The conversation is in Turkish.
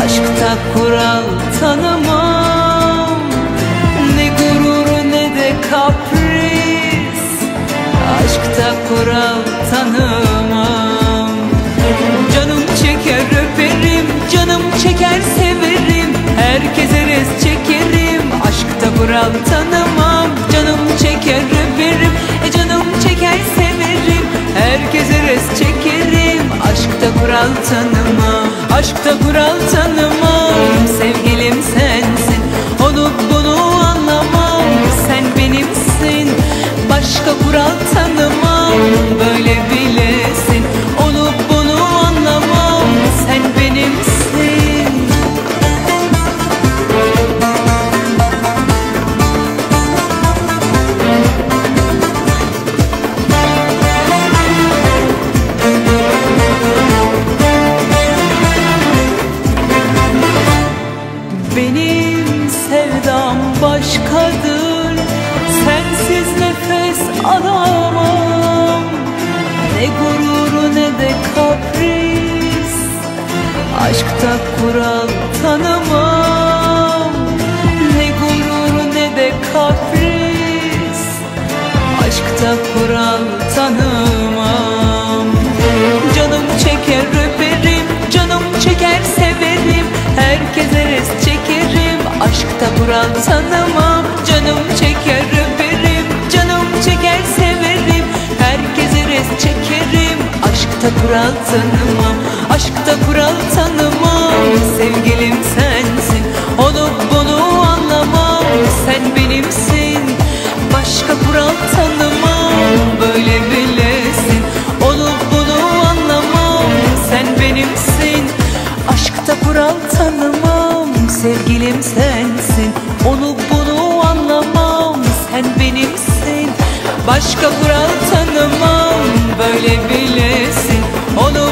Aşkta kural tanımam, ne gurur ne de kapris. Aşkta kural tanımam. Canım çeker öperim, canım çeker severim, herkese res çekerim. Aşkta kural tanımam. Canım çeker öperim, canım çeker severim, herkese res çekerim. Aşkta kural tanımam. Aşkta kural tanımam. Sevgilim sensin, onu bunu anlamam. Sen benimsin, başka kural tanımam. Böyle bilesin, onu bunu anlamam. Sen benimsin. Benim sevdam başkadır, sensiz nefes alamam. Ne gururu ne de kapris. Aşkta kural tanımam. Ne gururu ne de kapris. Aşkta kural tanımam. Canım çeker öperim, canım çeker severim, herkese res çekerim. Aşkta kural tanımam. Canım çeker öperim, canım çeker severim, herkese res çekerim. Aşkta kural tanımam. Aşkta kural tanımam. Sevgilim sensin, onu bunu anlamam. Sen benimsin, başka kural tanımam. Böyle bilesin, onu bunu anlamam. Sen benimsin, aşkta kural tanımam. Sevgilim sensin, onu bunu anlamam. Sen benimsin, başka kural tanımam. Böyle bilesin, onu